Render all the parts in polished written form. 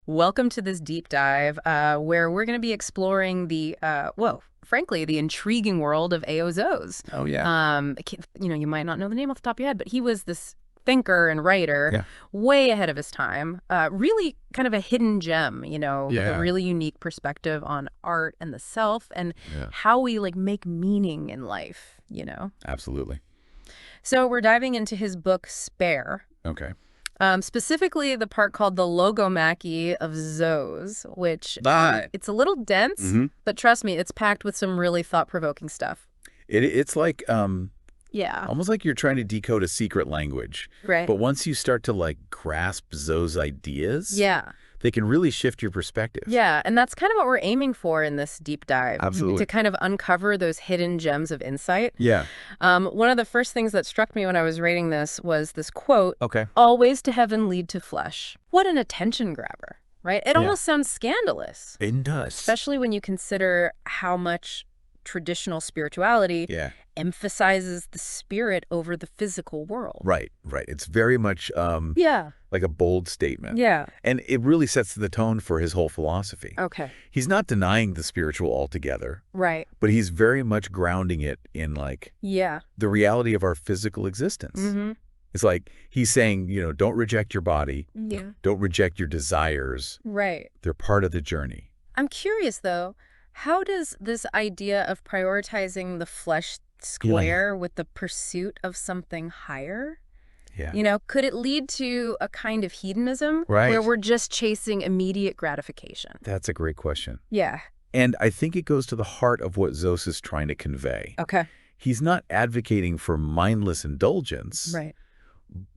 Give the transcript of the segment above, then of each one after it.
Welcome to this deep dive where we're going to be exploring frankly, the intriguing world of Zos. Oh, yeah. You might not know the name off the top of your head, but he was this thinker and writer way ahead of his time. Really kind of a hidden gem, with a really unique perspective on art and the self and how we make meaning in life, Absolutely. So we're diving into his book, Spare. Okay. Specifically the part called the Logomachy of Zos, which it's a little dense, but trust me, it's packed with some really thought-provoking stuff. It's like almost like you're trying to decode a secret language. Right. But once you start to grasp Zos' ideas, they can really shift your perspective. Yeah, and that's kind of what we're aiming for in this deep dive. Absolutely. To kind of uncover those hidden gems of insight. Yeah. One of the first things that struck me when I was reading this was this quote, Okay. "All ways to heaven lead to flesh." What an attention grabber, right? It almost sounds scandalous. It does. Especially when you consider how much traditional spirituality emphasizes the spirit over the physical world. Right. It's very much like a bold statement. Yeah. And it really sets the tone for his whole philosophy. Okay. He's not denying the spiritual altogether. Right. But he's very much grounding it in the reality of our physical existence. It's like he's saying, don't reject your body. Yeah. Don't reject your desires. Right. They're part of the journey. I'm curious, though, how does this idea of prioritizing the flesh square with the pursuit of something higher? Yeah. Could it lead to a kind of hedonism where we're just chasing immediate gratification? That's a great question. Yeah. And I think it goes to the heart of what Zos is trying to convey. Okay. He's not advocating for mindless indulgence. Right.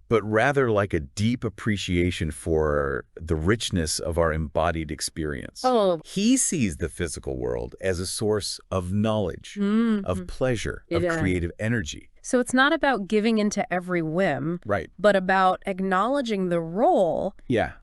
But rather like a deep appreciation for the richness of our embodied experience. Oh. He sees the physical world as a source of knowledge, of pleasure, of creative energy. So it's not about giving into every whim, Right. but about acknowledging the role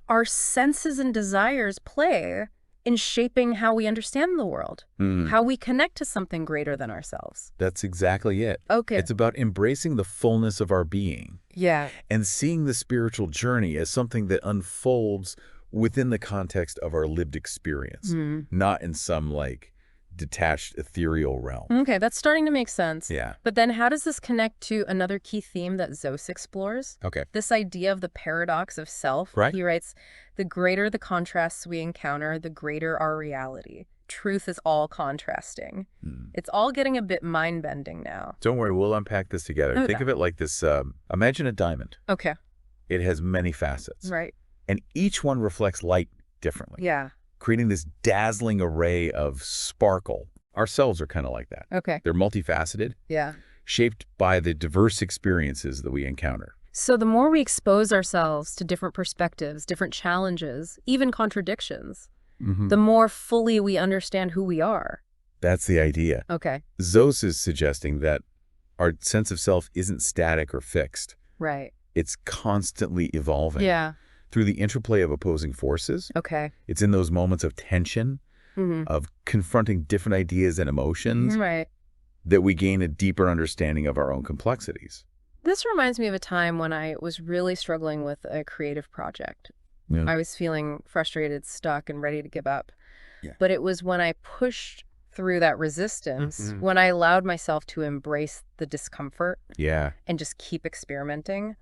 our senses and desires play in shaping how we understand the world, how we connect to something greater than ourselves. That's exactly it. Okay. It's about embracing the fullness of our being. Yeah. And seeing the spiritual journey as something that unfolds within the context of our lived experience, not in some detached ethereal realm. Okay, that's starting to make sense. Yeah. But then how does this connect to another key theme that Zos explores? Okay. This idea of the paradox of self. Right. He writes, "The greater the contrasts we encounter, the greater our reality. Truth is all contrasting." It's all getting a bit mind-bending now. Don't worry, we'll unpack this together. Okay. Think of it like this. Imagine a diamond. Okay. It has many facets. Right. And each one reflects light differently. Yeah. Creating this dazzling array of sparkle. Ourselves are kind of like that. Okay. They're multifaceted, Yeah. shaped by the diverse experiences that we encounter. So the more we expose ourselves to different perspectives, different challenges, even contradictions, the more fully we understand who we are. That's the idea. Okay. Zos is suggesting that our sense of self isn't static or fixed. Right. It's constantly evolving. Yeah. Through the interplay of opposing forces. Okay. It's in those moments of tension, of confronting different ideas and emotions, Right. that we gain a deeper understanding of our own complexities. This reminds me of a time when I was really struggling with a creative project. Yeah. I was feeling frustrated, stuck, and ready to give up. Yeah. But it was when I pushed through that resistance, when I allowed myself to embrace the discomfort and just keep experimenting,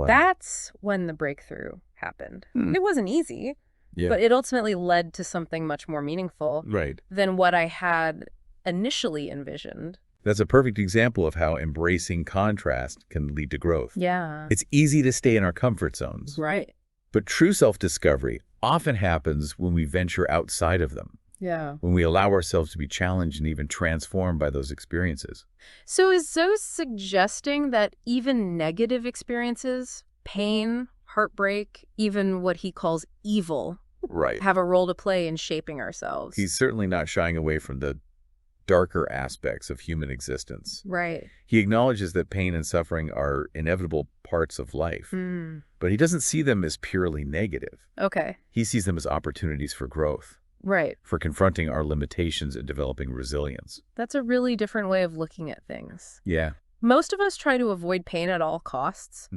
that's when the breakthrough happened. It wasn't easy, but it ultimately led to something much more meaningful than what I had initially envisioned. That's a perfect example of how embracing contrast can lead to growth. Yeah. It's easy to stay in our comfort zones. Right. But true self-discovery often happens when we venture outside of them. Yeah. When we allow ourselves to be challenged and even transformed by those experiences. So is Zos suggesting that even negative experiences, pain, heartbreak, even what he calls evil, have a role to play in shaping ourselves? He's certainly not shying away from the darker aspects of human existence. Right. He acknowledges that pain and suffering are inevitable parts of life, but he doesn't see them as purely negative. Okay. He sees them as opportunities for growth. Right. For confronting our limitations and developing resilience. That's a really different way of looking at things. Yeah. Most of us try to avoid pain at all costs.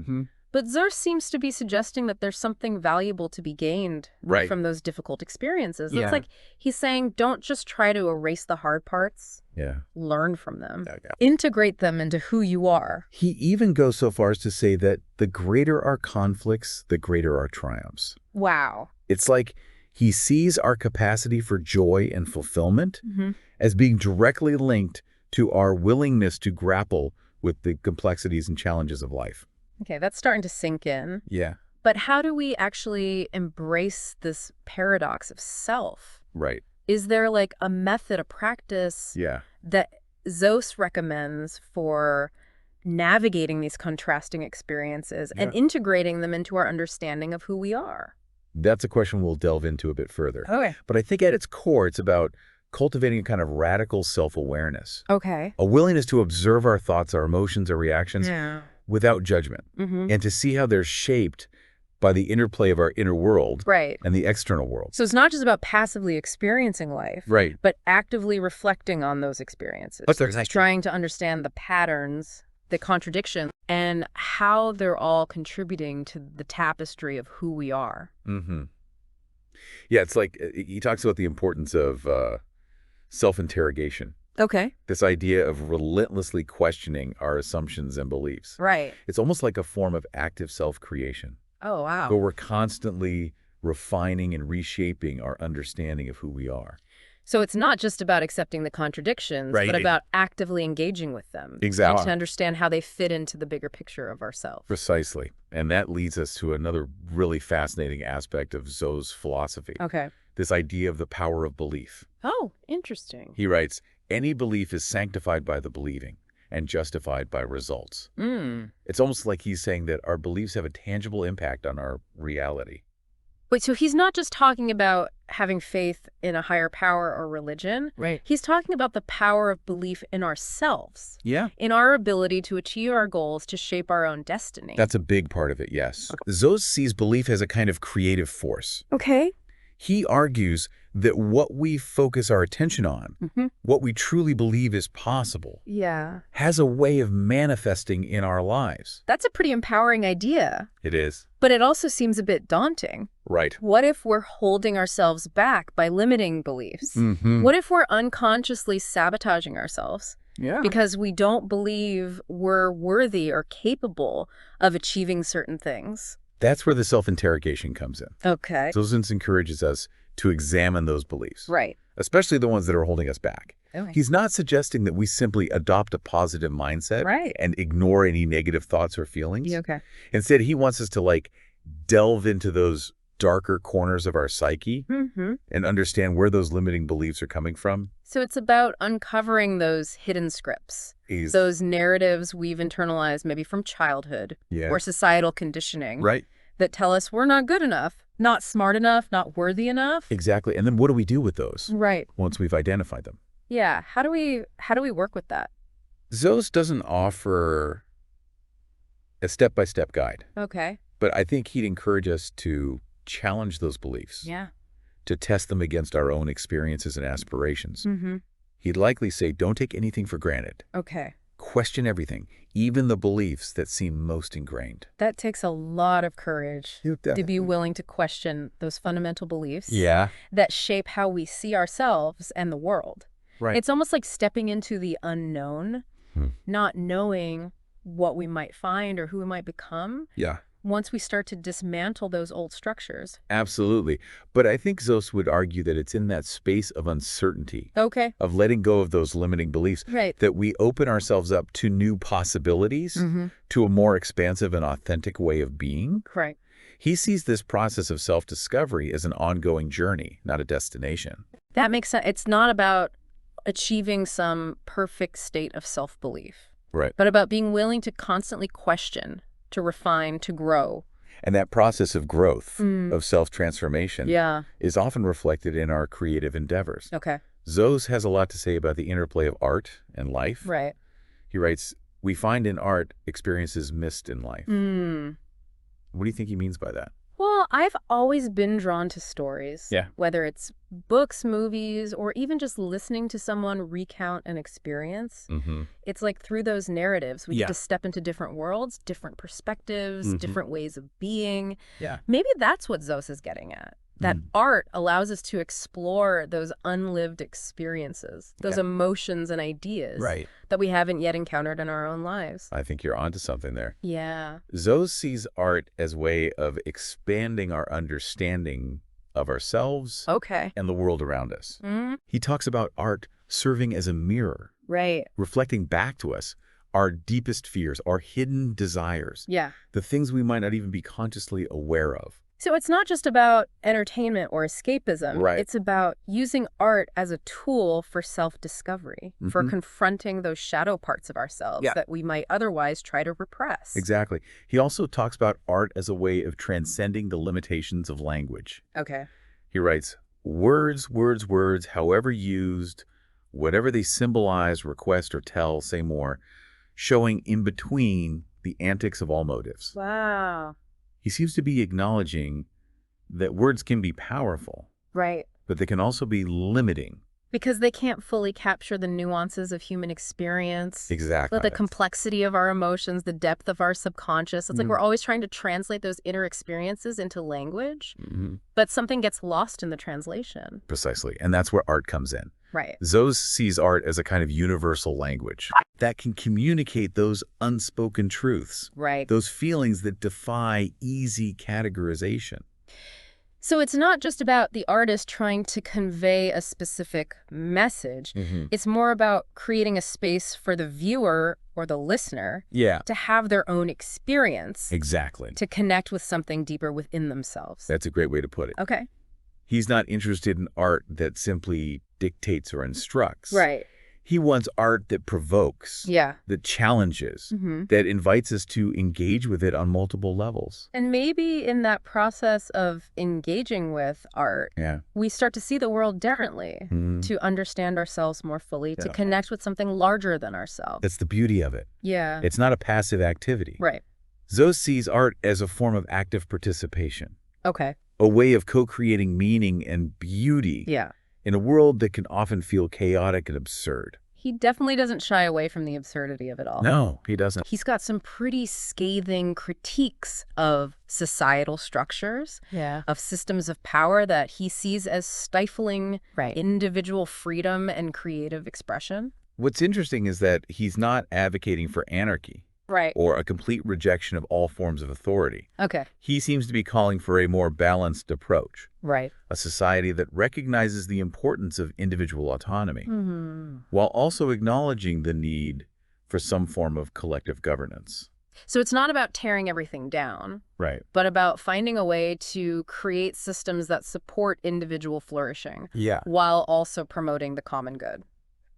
But Zos seems to be suggesting that there's something valuable to be gained from those difficult experiences. It's like he's saying, don't just try to erase the hard parts. Yeah. Learn from them. Integrate them into who you are. He even goes so far as to say that the greater our conflicts, the greater our triumphs. Wow. It's like he sees our capacity for joy and fulfillment as being directly linked to our willingness to grapple with the complexities and challenges of life. Okay, that's starting to sink in. Yeah. But how do we actually embrace this paradox of self? Right. Is there like a method, a practice that Zos recommends for navigating these contrasting experiences and integrating them into our understanding of who we are? That's a question we'll delve into a bit further. Okay. But I think at its core, it's about cultivating a kind of radical self-awareness. Okay. A willingness to observe our thoughts, our emotions, our reactions without judgment. And to see how they're shaped by the interplay of our inner world and the external world. So it's not just about passively experiencing life, but actively reflecting on those experiences. Trying to understand the patterns, the contradictions, and how they're all contributing to the tapestry of who we are. Yeah, it's like he talks about the importance of self-interrogation. Okay. This idea of relentlessly questioning our assumptions and beliefs. Right. It's almost like a form of active self-creation. Oh, wow. Where we're constantly refining and reshaping our understanding of who we are. So it's not just about accepting the contradictions, but about actively engaging with them. Exactly. To understand how they fit into the bigger picture of ourselves. Precisely. And that leads us to another really fascinating aspect of Zos' philosophy. Okay. This idea of the power of belief. Oh, interesting. He writes, any belief is sanctified by the believing and justified by results. It's almost like he's saying that our beliefs have a tangible impact on our reality. Wait, so he's not just talking about having faith in a higher power or religion. Right. He's talking about the power of belief in ourselves. Yeah. In our ability to achieve our goals, to shape our own destiny. That's a big part of it, yes. Zos sees belief as a kind of creative force. Okay. He argues that what we focus our attention on, what we truly believe is possible, has a way of manifesting in our lives. That's a pretty empowering idea. It is. But it also seems a bit daunting. Right. What if we're holding ourselves back by limiting beliefs? What if we're unconsciously sabotaging ourselves? Because we don't believe we're worthy or capable of achieving certain things. That's where the self-interrogation comes in. Okay. Zos encourages us to examine those beliefs. Right. Especially the ones that are holding us back. Okay. He's not suggesting that we simply adopt a positive mindset and ignore any negative thoughts or feelings. Okay. Instead, he wants us to delve into those darker corners of our psyche and understand where those limiting beliefs are coming from. So it's about uncovering those hidden scripts, those narratives we've internalized maybe from childhood or societal conditioning that tell us we're not good enough, not smart enough, not worthy enough. Exactly. And then what do we do with those once we've identified them? Yeah. How do we work with that? Zos doesn't offer a step-by-step guide. Okay. But I think he'd encourage us to challenge those beliefs. Yeah. To test them against our own experiences and aspirations. He'd likely say, don't take anything for granted. Okay. Question everything, even the beliefs that seem most ingrained. That takes a lot of courage to be willing to question those fundamental beliefs that shape how we see ourselves and the world. Right. It's almost like stepping into the unknown, not knowing what we might find or who we might become. Yeah. Once we start to dismantle those old structures. Absolutely. But I think Zos would argue that it's in that space of uncertainty, of letting go of those limiting beliefs, that we open ourselves up to new possibilities, to a more expansive and authentic way of being. Right. He sees this process of self-discovery as an ongoing journey, not a destination. That makes sense. It's not about achieving some perfect state of self-belief, but about being willing to constantly question, to refine, to grow. And that process of growth, of self-transformation, is often reflected in our creative endeavors. Okay. Zos has a lot to say about the interplay of art and life. Right. He writes, we find in art experiences missed in life. What do you think he means by that? Well, I've always been drawn to stories. Yeah. Whether it's books, movies, or even just listening to someone recount an experience. It's like through those narratives, we get to step into different worlds, different perspectives, different ways of being. Yeah. Maybe that's what Zos is getting at. That art allows us to explore those unlived experiences, those emotions and ideas that we haven't yet encountered in our own lives. I think you're onto something there. Yeah. Zos sees art as a way of expanding our understanding of ourselves and the world around us. He talks about art serving as a mirror, reflecting back to us our deepest fears, our hidden desires, the things we might not even be consciously aware of. So it's not just about entertainment or escapism. It's about using art as a tool for self-discovery, for confronting those shadow parts of ourselves that we might otherwise try to repress. Exactly. He also talks about art as a way of transcending the limitations of language. He writes, words, however used, whatever they symbolize, request, or tell, say more, showing in between the antics of all motives. Wow. He seems to be acknowledging that words can be powerful, but they can also be limiting. Because they can't fully capture the nuances of human experience. Exactly. The complexity of our emotions, the depth of our subconscious. It's like we're always trying to translate those inner experiences into language, but something gets lost in the translation. Precisely. And that's where art comes in. Zos sees art as a kind of universal language that can communicate those unspoken truths, those feelings that defy easy categorization. So it's not just about the artist trying to convey a specific message. It's more about creating a space for the viewer or the listener to have their own experience. Exactly. To connect with something deeper within themselves. That's a great way to put it. Okay. He's not interested in art that simply dictates or instructs. Right. He wants art that provokes, that challenges, that invites us to engage with it on multiple levels. And maybe in that process of engaging with art, we start to see the world differently, to understand ourselves more fully, to connect with something larger than ourselves. That's the beauty of it. Yeah. It's not a passive activity. Right. Zos sees art as a form of active participation. Okay. A way of co-creating meaning and beauty in a world that can often feel chaotic and absurd. He definitely doesn't shy away from the absurdity of it all. No, he doesn't. He's got some pretty scathing critiques of societal structures, of systems of power that he sees as stifling individual freedom and creative expression. What's interesting is that he's not advocating for anarchy. Or a complete rejection of all forms of authority. Okay. He seems to be calling for a more balanced approach. A society that recognizes the importance of individual autonomy, while also acknowledging the need for some form of collective governance. So it's not about tearing everything down, but about finding a way to create systems that support individual flourishing, while also promoting the common good.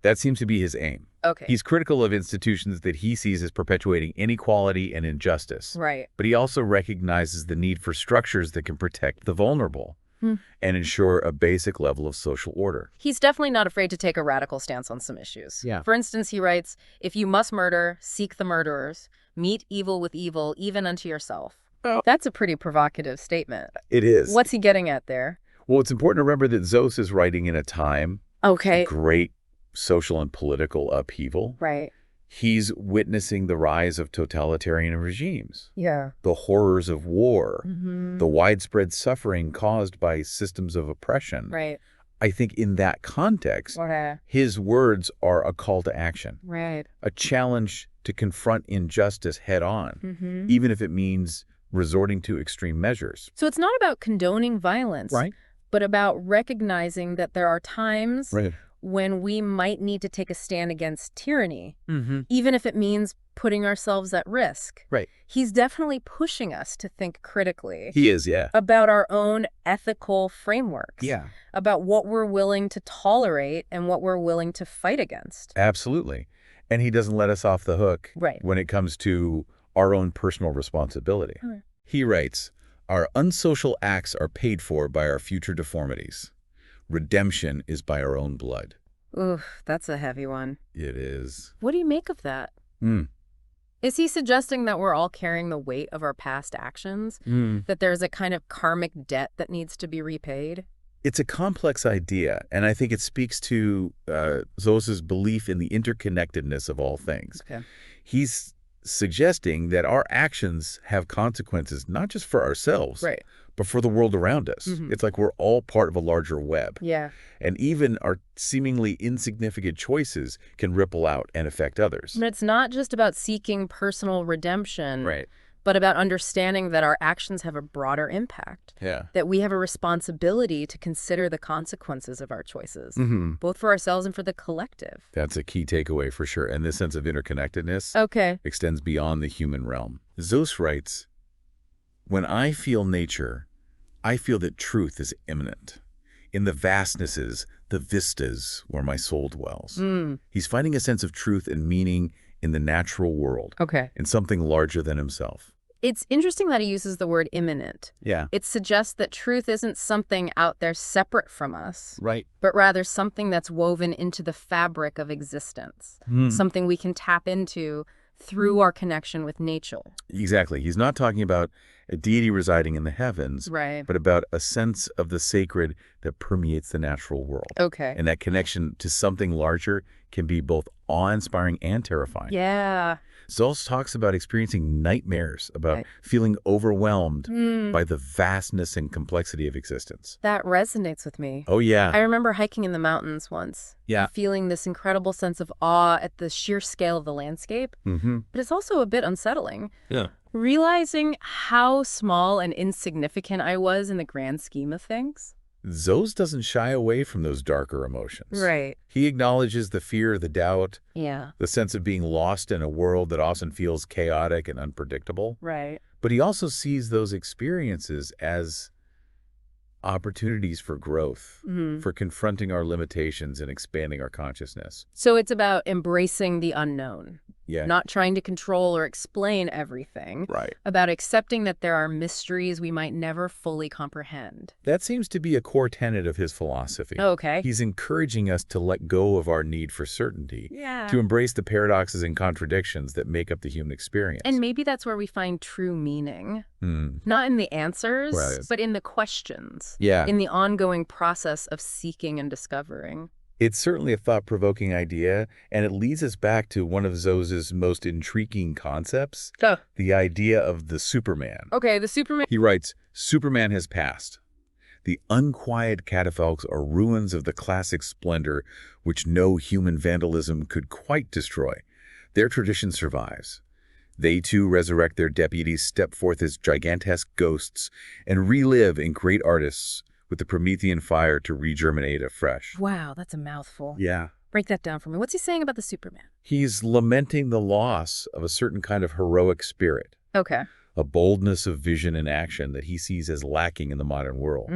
That seems to be his aim. Okay. He's critical of institutions that he sees as perpetuating inequality and injustice. But he also recognizes the need for structures that can protect the vulnerable and ensure a basic level of social order. He's definitely not afraid to take a radical stance on some issues. For instance, he writes, if you must murder, seek the murderers, meet evil with evil, even unto yourself. That's a pretty provocative statement. It is. What's he getting at there? Well, it's important to remember that Zos is writing in a time great social and political upheaval. He's witnessing the rise of totalitarian regimes. The horrors of war. The widespread suffering caused by systems of oppression. I think in that context, his words are a call to action. A challenge to confront injustice head on, even if it means resorting to extreme measures. So it's not about condoning violence, but about recognizing that there are times when we might need to take a stand against tyranny, even if it means putting ourselves at risk. He's definitely pushing us to think critically. He is, about our own ethical frameworks. About what we're willing to tolerate and what we're willing to fight against. Absolutely. And he doesn't let us off the hook when it comes to our own personal responsibility. He writes, our unsocial acts are paid for by our future deformities. Redemption is by our own blood. Oof, that's a heavy one. It is. What do you make of that? Is he suggesting that we're all carrying the weight of our past actions? That there's a kind of karmic debt that needs to be repaid? It's a complex idea, and I think it speaks to Zos's belief in the interconnectedness of all things. Okay. He's suggesting that our actions have consequences not just for ourselves, Right. but for the world around us. It's like we're all part of a larger web. Yeah. And even our seemingly insignificant choices can ripple out and affect others. And it's not just about seeking personal redemption. Right. But about understanding that our actions have a broader impact. Yeah. That we have a responsibility to consider the consequences of our choices, both for ourselves and for the collective. That's a key takeaway for sure. And this sense of interconnectedness extends beyond the human realm. Zos writes, "When I feel nature, I feel that truth is immanent. In the vastnesses, the vistas where my soul dwells." He's finding a sense of truth and meaning in the natural world. In something larger than himself. It's interesting that he uses the word immanent. Yeah. It suggests that truth isn't something out there separate from us. Right. But rather something that's woven into the fabric of existence. Something we can tap into through our connection with nature. Exactly. He's not talking about a deity residing in the heavens, but about a sense of the sacred that permeates the natural world. And that connection to something larger can be both awe-inspiring and terrifying. Yeah. Zos talks about experiencing nightmares, about feeling overwhelmed by the vastness and complexity of existence. That resonates with me. Oh, yeah. I remember hiking in the mountains once. Feeling this incredible sense of awe at the sheer scale of the landscape. But it's also a bit unsettling. Realizing how small and insignificant I was in the grand scheme of things. Zos doesn't shy away from those darker emotions. Right. He acknowledges the fear, the doubt, the sense of being lost in a world that often feels chaotic and unpredictable. Right. But he also sees those experiences as opportunities for growth, for confronting our limitations and expanding our consciousness. So it's about embracing the unknown. Yeah. Not trying to control or explain everything. Right. About accepting that there are mysteries we might never fully comprehend. That seems to be a core tenet of his philosophy. He's encouraging us to let go of our need for certainty. To embrace the paradoxes and contradictions that make up the human experience. And maybe that's where we find true meaning. Not in the answers, but in the questions. In the ongoing process of seeking and discovering. It's certainly a thought-provoking idea, and it leads us back to one of Zos's most intriguing concepts, the idea of the Superman. The Superman. He writes, "Superman has passed. The unquiet catafalques are ruins of the classic splendor which no human vandalism could quite destroy. Their tradition survives. They too resurrect their deputies, step forth as gigantesque ghosts, and relive in great artists with the Promethean fire to regerminate afresh." Wow, that's a mouthful. Yeah. Break that down for me. What's he saying about the Superman? He's lamenting the loss of a certain kind of heroic spirit. A boldness of vision and action that he sees as lacking in the modern world.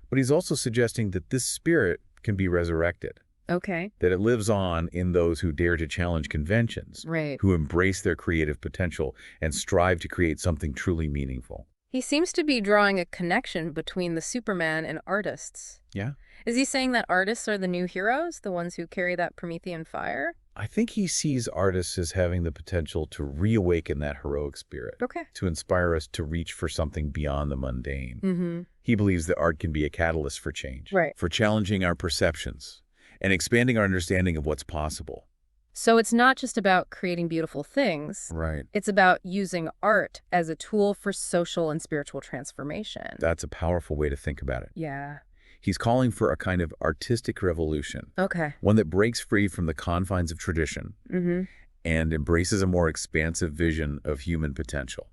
But he's also suggesting that this spirit can be resurrected. That it lives on in those who dare to challenge conventions, who embrace their creative potential and strive to create something truly meaningful. He seems to be drawing a connection between the Superman and artists. Yeah. Is he saying that artists are the new heroes, the ones who carry that Promethean fire? I think he sees artists as having the potential to reawaken that heroic spirit. To inspire us to reach for something beyond the mundane. He believes that art can be a catalyst for change. For challenging our perceptions and expanding our understanding of what's possible. So it's not just about creating beautiful things. It's about using art as a tool for social and spiritual transformation. That's a powerful way to think about it. Yeah. He's calling for a kind of artistic revolution. One that breaks free from the confines of tradition and embraces a more expansive vision of human potential.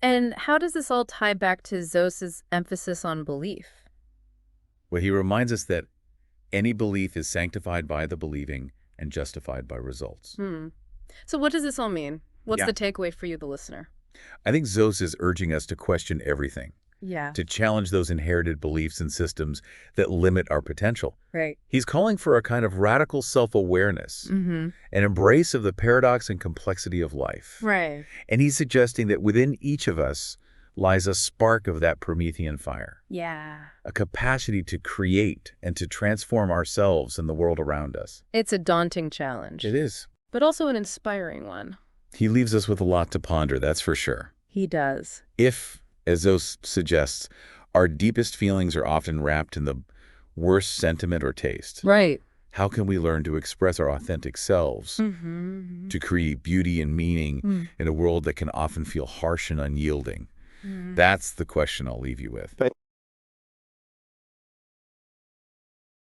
And how does this all tie back to Zos's emphasis on belief? Well, he reminds us that any belief is sanctified by the believing and justified by results. So what does this all mean? What's the takeaway for you, the listener? I think Zos is urging us to question everything. Yeah. To challenge those inherited beliefs and systems that limit our potential. Right. He's calling for a kind of radical self-awareness, an embrace of the paradox and complexity of life. Right. And he's suggesting that within each of us lies a spark of that Promethean fire. Yeah. A capacity to create and to transform ourselves and the world around us. It's a daunting challenge. It is. But also an inspiring one. He leaves us with a lot to ponder, that's for sure. He does. If, as Zos suggests, our deepest feelings are often wrapped in the worst sentiment or taste. Right. How can we learn to express our authentic selves, to create beauty and meaning in a world that can often feel harsh and unyielding? That's the question I'll leave you with.